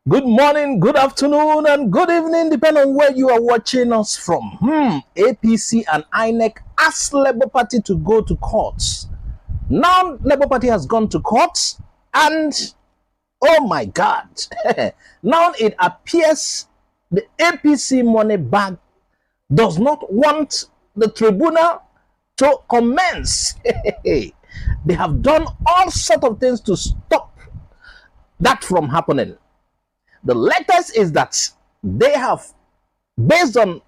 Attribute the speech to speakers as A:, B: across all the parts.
A: Good morning, good afternoon, and good evening, depending on where you are watching us from. APC and INEC asked Labour Party to go to courts. Now, Labour Party has gone to courts, and oh my God, now it appears the APC money bag does not want the tribunal to commence. They have done all sorts of things to stop that from happening. The latest is that they have, based on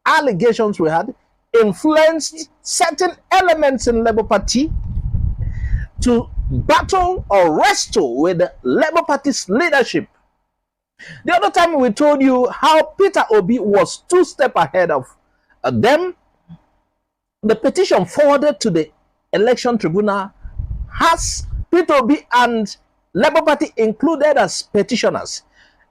A: allegations we had, influenced certain elements in Labour Party to battle or wrestle with the Labour Party's leadership. The other time we told you how Peter Obi was 2 steps ahead of them. The petition forwarded to the election tribunal has Peter Obi and Labour Party included as petitioners.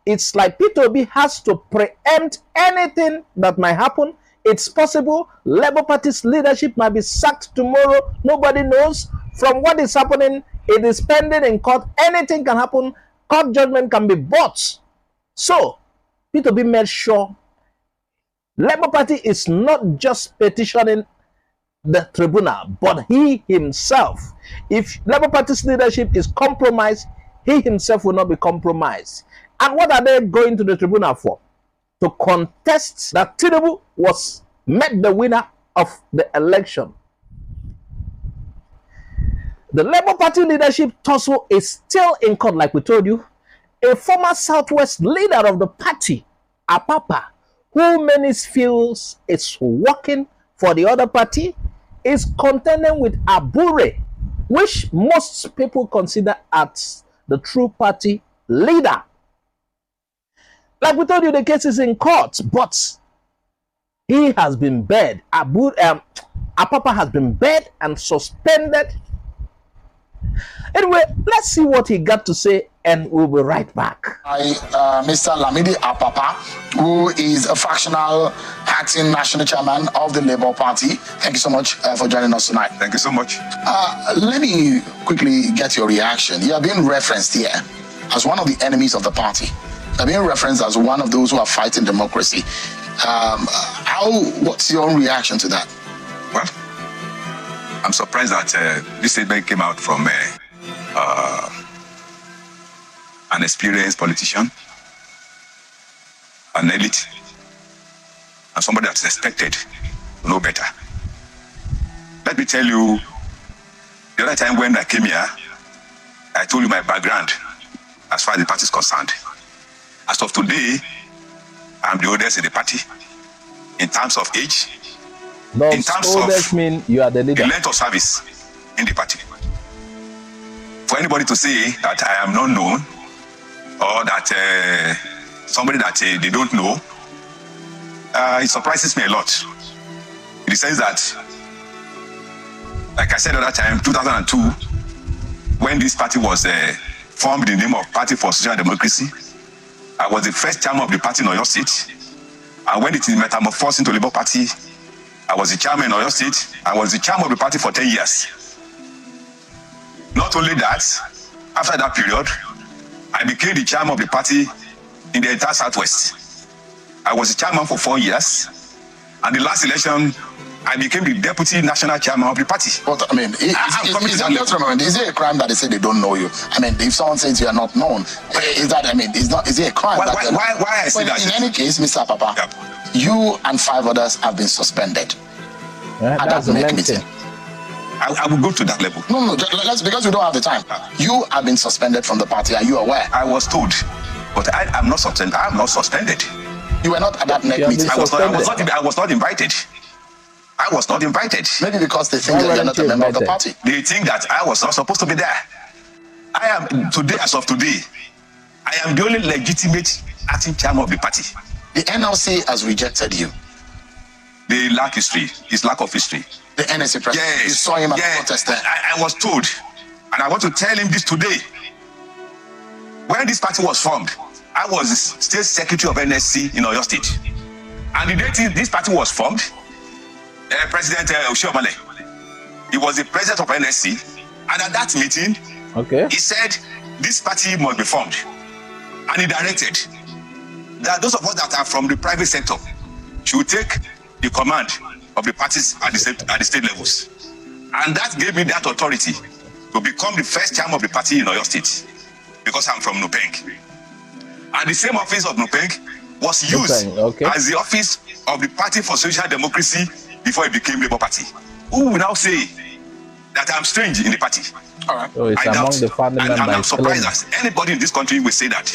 A: It's like Peter Obi has to preempt anything that might happen. It's possible Labour Party's leadership might be sacked tomorrow. Nobody knows. From what is happening, it is pending in court. Anything can happen. Court judgment can be bought. So, Peter Obi made sure Labour Party is not just petitioning the tribunal, but he himself. If Labour Party's leadership is compromised, he himself will not be compromised. And what are they going to the tribunal for? To contest that Tinubu was made the winner of the election. The Labour Party leadership tussle is still in court, like we told you. A former Southwest leader of the party, Apapa, who many feels is working for the other party, is contending with Abure, which most people consider as the true party leader. Like we told you, the case is in court, but he has been barred. Apapa has been barred and suspended. Anyway, let's see what he got to say, and we'll be right back.
B: Mr. Lamidi Apapa, who is a fractional acting national chairman of the Labour Party. Thank you so much for joining us tonight.
C: Thank you so much.
B: Let me quickly get your reaction. You are being referenced here as one of the enemies of the party. You are being referenced as one of those who are fighting democracy. What's your own reaction to that?
C: Well, I'm surprised that this statement came out from an experienced politician, an elite, and somebody that's expected to know better. Let me tell you, the other time when I came here, I told you my background as far as the party is concerned. As of today, I'm the oldest in the party in terms of age. In terms of
A: mean you are the leader.
C: The length of service in the party. For anybody to say that I am not known or that somebody that they don't know, it surprises me a lot. In the sense that, like I said the other time, 2002, when this party was formed in the name of Party for Social Democracy, I was the first chairman of the party in Oyo State. And when it metamorphosed into Labour Party, I was the chairman in Oyo State. I was the chairman of the party for 10 years. Not only that, after that period, I became the chairman of the party in the entire Southwest. I was the chairman for 4 years. And the last election, I became the deputy national chairman of the party.
B: But I mean, is it a crime that they say they don't know you? I mean, if someone says you are not known, is it a crime?
C: Why I say that?
B: In any case, Mr. Apapa, you and 5 others have been suspended.
A: That's the main meeting.
C: I will go to that level.
B: No, because we don't have the time. You have been suspended from the party. Are you aware?
C: I was told, but I am not suspended. I am not suspended.
B: You were not at that next meeting.
C: I was not invited. I was not invited.
B: Maybe because they think that you're not a member of the party.
C: They think that I was not supposed to be there. I am today, as of today, I am the only legitimate acting chairman of the party.
B: The NLC has rejected you.
C: They lack history. It's lack of history.
B: The NSC president.
C: Yes.
B: You saw him at the protest there.
C: I was told, and I want to tell him this today. When this party was formed, I was the state secretary of NSC in Oyo State. And the day this party was formed, President Oshiomhole, he was the president of NSC, and at that meeting, he said this party must be formed. And he directed that those of us that are from the private sector should take the command of the parties at the state levels. And that gave me that authority to become the first chairman of the party in Oyo State, because I'm from Nupeng. And the same office of Nupeng was used as the office of the Party for Social Democracy before it became Labour Party. Who will now say that I'm strange in the party?
B: All right.
A: So it's among the family members.
C: And I'm surprised that anybody in this country will say that.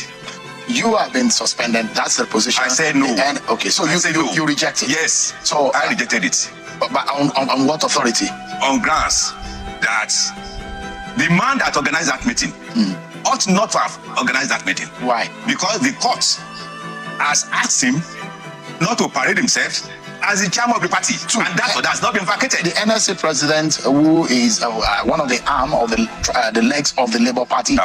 B: You have been suspended. That's the position.
C: I said no.
B: And okay, so you rejected.
C: Yes.
B: So
C: I rejected it.
B: But on what authority?
C: On grounds that the man that organized that meeting ought not to have organized that meeting.
B: Why?
C: Because the court has asked him not to parade himself as the chairman of the party, and that's not been vacated.
B: The NSC president, who is one of the arm of the legs of the Labour Party,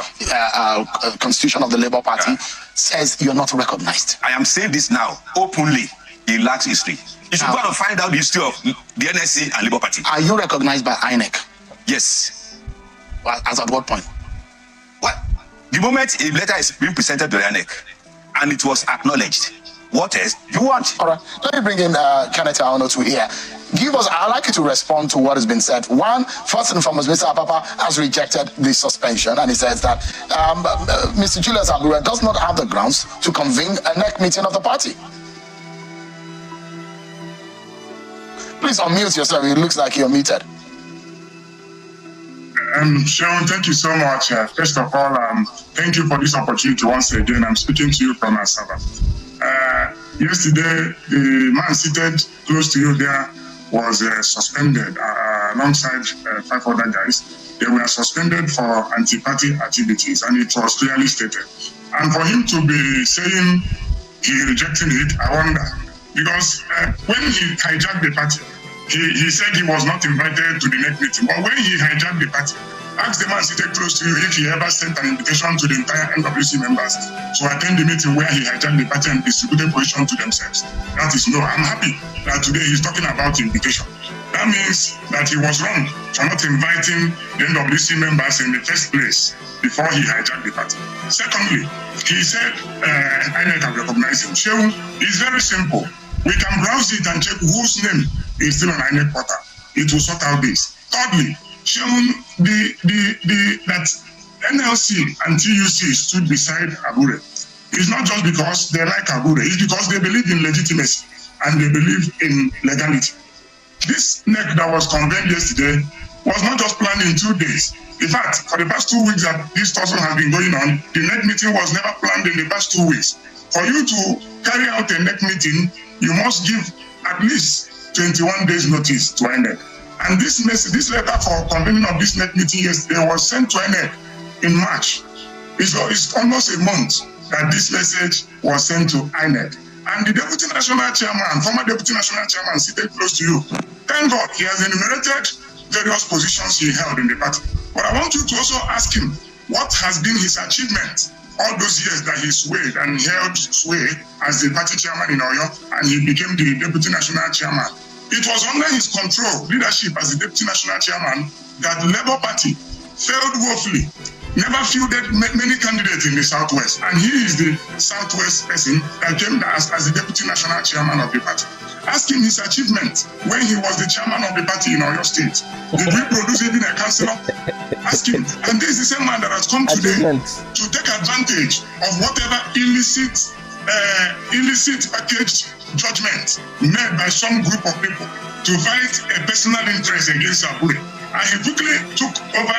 B: constitution of the Labour Party, says you're not recognized.
C: I am saying this now openly. He lacks history. You should go and find out the history of the NSC and Labour Party.
B: Are you recognized by INEC?
C: Yes.
B: Well, as at what point?
C: What? The moment a letter is being presented to the INEC and it was acknowledged. What else you want?
B: All right. Let me bring in Kenneth Aonotu here. I'd like you to respond to what has been said. One, first and foremost, Mr. Apapa has rejected the suspension, and he says that Mr. Julius Abure does not have the grounds to convene a NEC meeting of the party. Please unmute yourself. It looks like you're muted.
D: Sean, thank you so much. First of all, thank you for this opportunity once again. I'm speaking to you from Asaba. Yesterday, the man seated close to you there was suspended alongside 5 other guys. They were suspended for anti-party activities, and it was clearly stated. And for him to be saying he rejected it, I wonder. Because when he hijacked the party, he said he was not invited to the next meeting. But when he hijacked the party, ask the man seated close to you if he ever sent an invitation to the entire NWC members to attend the meeting where he hijacked the party and distributed position to themselves. That is no. I'm happy that today he's talking about invitation. That means that he was wrong for not inviting the NWC members in the first place before he hijacked the party. Secondly, he said, I can recognize him. Shehu, it's very simple. We can browse it and check whose name is still on INEC portal. It will sort out this. Thirdly, shown that NLC and TUC stood beside Abure. It's not just because they like Abure, it's because they believe in legitimacy and they believe in legality. This NEC that was convened yesterday was not just planned in 2 days. In fact, for the past 2 weeks that this tussle has been going on, the NEC meeting was never planned in the past 2 weeks. For you to carry out a NEC meeting, you must give at least 21 days notice to INEC. And this letter for convening of this NEC meeting yesterday was sent to INEC in March. It's almost a month that this message was sent to INEC. And the Deputy National Chairman, former Deputy National Chairman seated close to you, thank God he has enumerated various positions he held in the party. But I want you to also ask him, what has been his achievement all those years that he swayed and held sway as the party chairman in Oyo, and he became the Deputy National Chairman. It was under his control, leadership as the Deputy National Chairman, that the Labour Party failed woefully, never fielded many candidates in the Southwest, and he is the Southwest person that came as the Deputy National Chairman of the party. Ask him his achievement when he was the chairman of the party in Oyo State. Did we produce even a councillor? Ask him. And this is the same man that has come today to take advantage of whatever illicit packaged judgment made by some group of people to fight a personal interest against Abure. And he quickly took over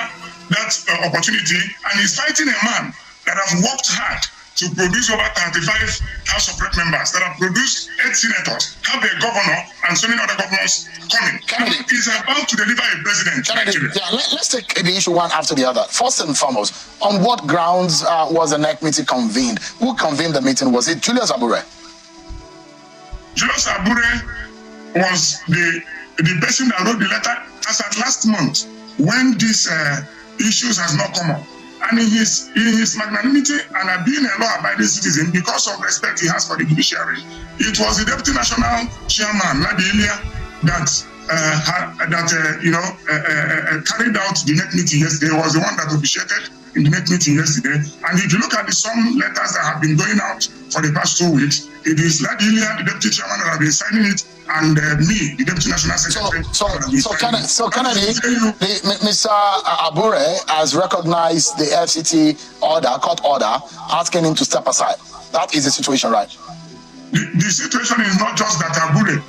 D: that opportunity, and he's fighting a man that has worked hard to produce over 35 House of Rep members, that have produced 8 senators, have a governor, and so many other governors coming. He's about to deliver a president.
B: Let's take the issue one after the other. First and foremost, on what grounds was the NEC meeting convened? Who convened the meeting? Was it Julius Abure?
D: Julius Abure was the person that wrote the letter as at last month, when these issues has not come up. And in his magnanimity and being a law-abiding citizen, because of respect he has for the judiciary, it was the Deputy National Chairman, Nabi Ilia, that carried out the NEC meeting yesterday. Was the one that officiated in the next meeting yesterday. And if you look at some letters that have been going out for the past 2 weeks, it is Ladilia, the deputy chairman, that have been signing it, and me, the deputy national secretary.
B: So Kennedy, Mr. Abure has recognized the FCT order, court order, asking him to step aside. That is the situation, right?
D: The situation is not just that Abure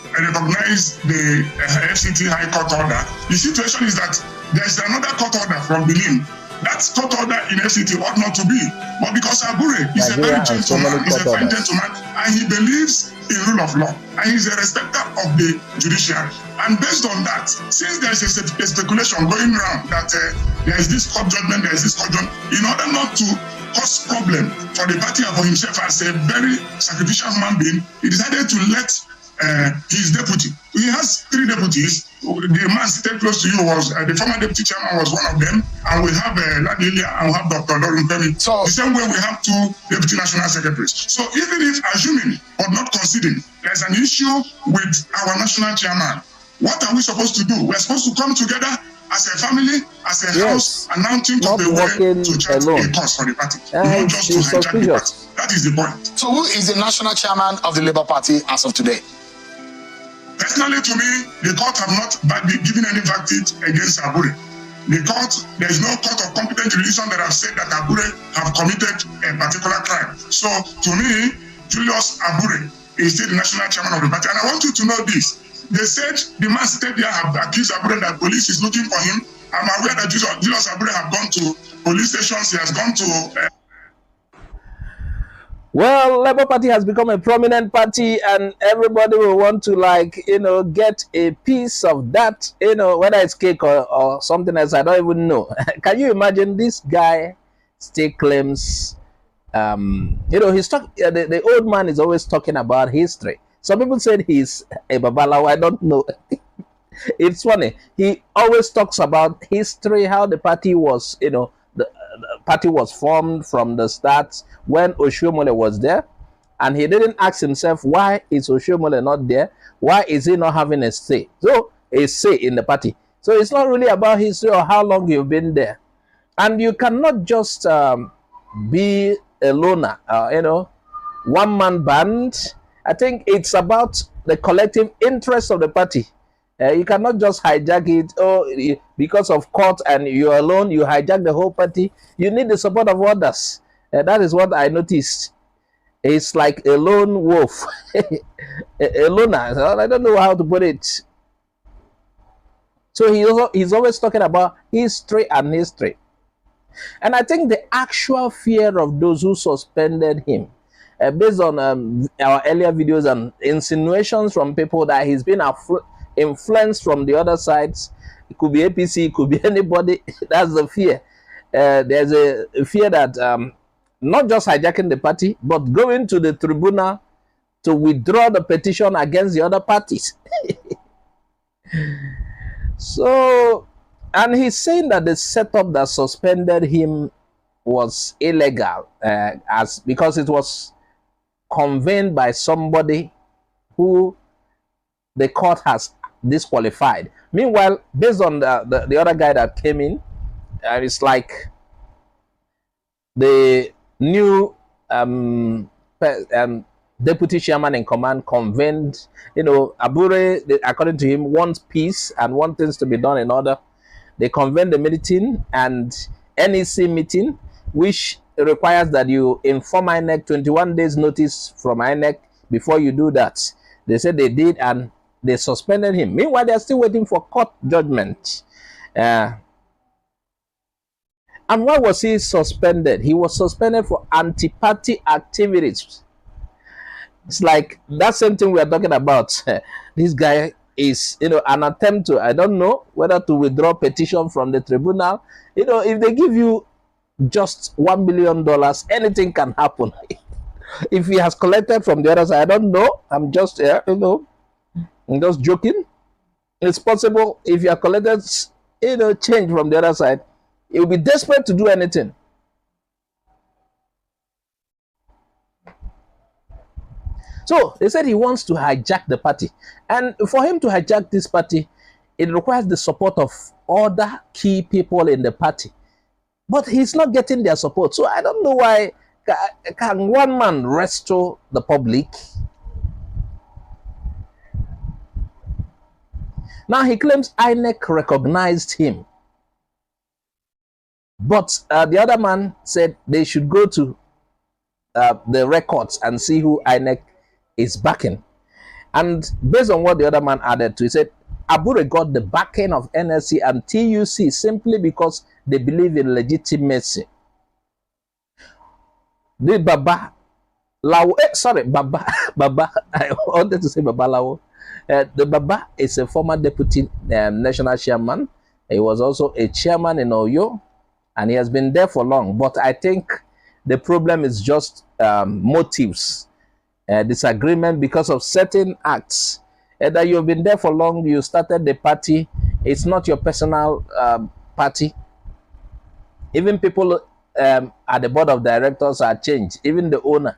D: recognized the FCT High Court order. The situation is that there is another court order from Benin. That court order in FCT ought not to be. But because Abure is a very gentleman, he's a fine gentleman, and he believes in rule of law, and he's a respecter of the judiciary. And based on that, since there is a speculation going around that there is this court judgment, there is this court judgment, in order not to cause problem for the party and for himself as a very sacrificial human being, he decided to let his deputy. He has 3 deputies. The man seated close to you was the former deputy chairman was one of them, and we have Ladilia and we have Dr. Dorunfemi. So the same way we have 2 deputy national secretaries. So even if assuming or not considering there's an issue with our national chairman, what are we supposed to do? We're supposed to come together as a family, as a house, and now think of a way to chart a cause for the party, not just to hijack the party. That is the point.
B: So who is the national chairman of the Labour Party as of today?
D: Personally, to me, the court have not given any verdict against Abure. The court, there is no court of competent jurisdiction that have said that Abure have committed a particular crime. So, to me, Julius Abure is still the national chairman of the party. And I want you to know this. They said the man seated there have accused Abure that police is looking for him. I'm aware that Julius Abure have gone to police stations. He has gone to...
A: Well, Labour Party has become a prominent party, and everybody will want to, like, get a piece of that, whether it's cake or something else. I don't even know. Can you imagine this guy still claims, he's the old man is always talking about history. Some people said he's a babalawo. I don't know. It's funny. He always talks about history, how the party was, the party was formed from the start when Oshiomhole was there, and he didn't ask himself, why is Oshiomhole not there? Why is he not having a say? So, a say in the party. So it's not really about history or how long you've been there. And you cannot just be a loner, one-man band. I think it's about the collective interest of the party. You cannot just hijack it, because of court and you're alone, you hijack the whole party. You need the support of others. That is what I noticed. It's like a lone wolf. a loner. I don't know how to put it. So he's always talking about history and history. And I think the actual fear of those who suspended him, based on our earlier videos and insinuations from people that he's been influenced from the other sides. It could be APC, it could be anybody. That's the fear. There's a fear that not just hijacking the party, but going to the tribunal to withdraw the petition against the other parties. So, and he's saying that the setup that suspended him was illegal, because it was convened by somebody who the court has disqualified. Meanwhile, based on the other guy that came in, it's like the new deputy chairman in command convened. Abure, according to him, wants peace and wants things to be done in order. They convened the meeting and NEC meeting, which requires that you inform INEC 21 days notice from INEC before you do that. They said they did, and they suspended him. Meanwhile, they're still waiting for court judgment. And why was he suspended? He was suspended for anti-party activities. It's like that same thing we are talking about. This guy is, an attempt to, I don't know, whether to withdraw petition from the tribunal. If they give you just $1 million, anything can happen. If he has collected from the other side, I don't know. I'm just, I'm just joking. It's possible if you have collected, change from the other side, he will be desperate to do anything. So they said he wants to hijack the party. And for him to hijack this party, it requires the support of other key people in the party. But he's not getting their support. So I don't know why can one man restore the public? Now he claims INEC recognized him. But the other man said they should go to the records and see who INEC is backing. And based on what the other man added to, he said Abure got the backing of NSC and TUC simply because they believe in legitimacy. The Baba Lao, Baba, Baba, I wanted to say Baba Lao. The Baba is a former deputy national chairman. He was also a chairman in Oyo, and he has been there for long. But I think the problem is just motives, disagreement because of certain acts. That you've been there for long, you started the party. It's not your personal party. Even people at the board of directors are changed. Even the owner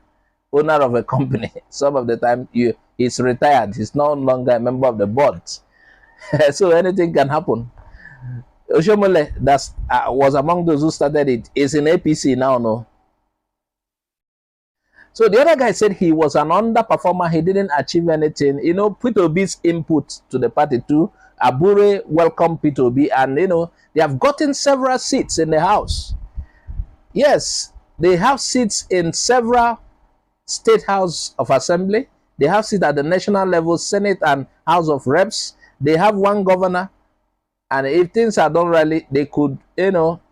A: of a company, some of the time he's retired. He's no longer a member of the board. So anything can happen. Oshomole, that was among those who started it, is in APC now, no? So the other guy said he was an underperformer. He didn't achieve anything. You know, Peter Obi's input to the party too. Abure welcomed Peter Obi, and you know, they have gotten several seats in the House. Yes, they have seats in several state House of Assembly. They have seats at the national level, Senate and House of Reps. They have one governor. And if things are done rightly, they could, you know,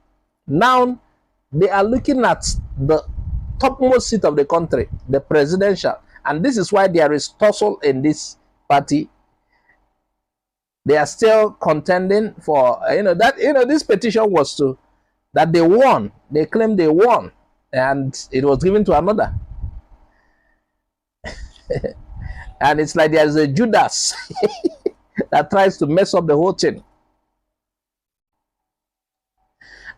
A: now they are looking at the topmost seat of the country, the presidential. And this is why there is tussle in this party. They are still contending for, this petition was to, that they won. They claimed they won. And it was given to another. And it's like there's a Judas that tries to mess up the whole thing.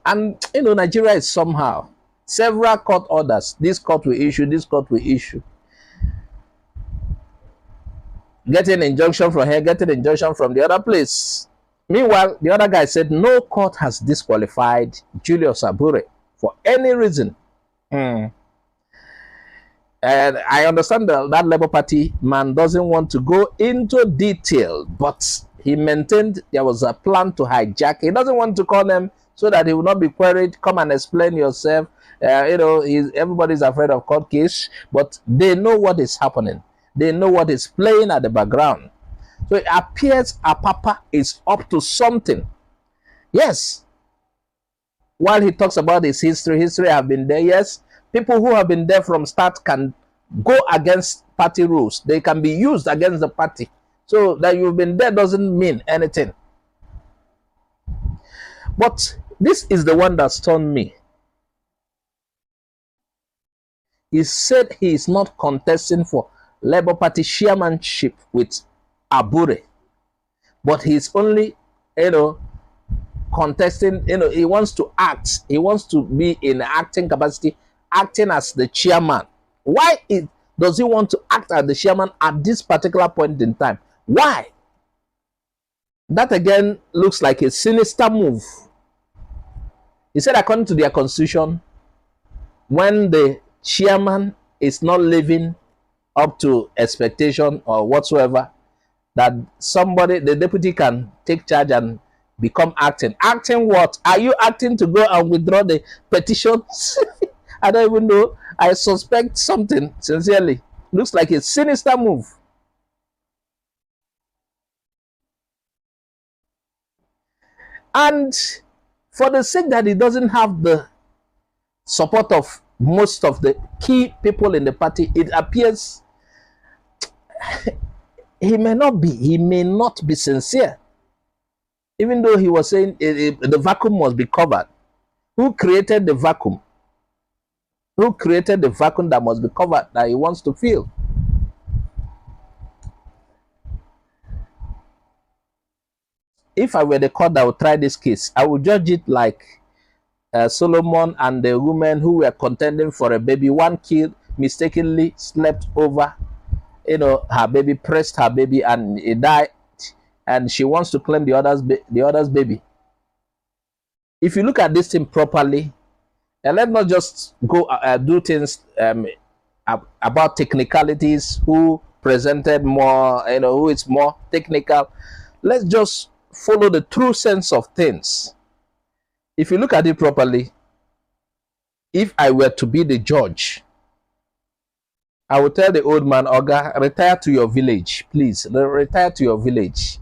A: And, you know, Nigeria is somehow several court orders. This court will issue, this court will issue. Getting injunction from here, getting injunction from the other place. Meanwhile, the other guy said no court has disqualified Julius Abure for any reason. And I understand that Labour Party man doesn't want to go into detail, but he maintained there was a plan to hijack. He doesn't want to call them so that he will not be queried. Come and explain yourself. Everybody's afraid of court case, but they know what is happening. They know what is playing at the background. So it appears Apapa is up to something. Yes. While he talks about his history have been there. Yes. People who have been there from start can go against party rules. They can be used against the party. So that you've been there doesn't mean anything. But this is the one that stunned me. He said he is not contesting for Labour Party chairmanship with Abure, but he's only, contesting, he wants to act. He wants to be in acting capacity, acting as the chairman. Why does he want to act as the chairman at this particular point in time? Why? That again looks like a sinister move. He said according to their constitution, when the chairman is not living up to expectation or whatsoever, that somebody, the deputy, can take charge and become acting. Acting what? Are you acting to go and withdraw the petitions? I don't even know. I suspect something, sincerely. Looks like a sinister move. And for the sake that he doesn't have the support of most of the key people in the party, it appears he may not be sincere. Even though he was saying the vacuum must be covered. Who created the vacuum? Who created the vacuum that must be covered, that he wants to fill? If I were the court that would try this case, I would judge it like Solomon and the women who were contending for a baby. One kid mistakenly slept over, her baby, pressed her baby, and it died. And she wants to claim the other's baby. if you look at this thing properly, and let's not just go do things about technicalities, who presented more, who is more technical. Let's just follow the true sense of things. If you look at it properly, if I were to be the judge, I would tell the old man, Oga, retire to your village, please. Retire to your village.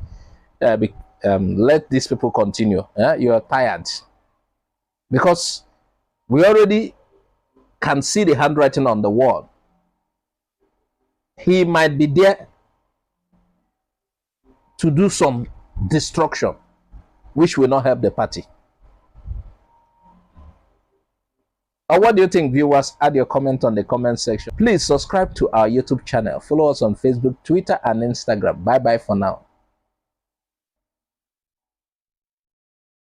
A: Let these people continue. You are tired. Because we already can see the handwriting on the wall. He might be there to do some destruction, which will not help the party. Or what do you think, viewers? Add your comment on the comment section. Please subscribe to our YouTube channel. Follow us on Facebook, Twitter, and Instagram. Bye-bye for now.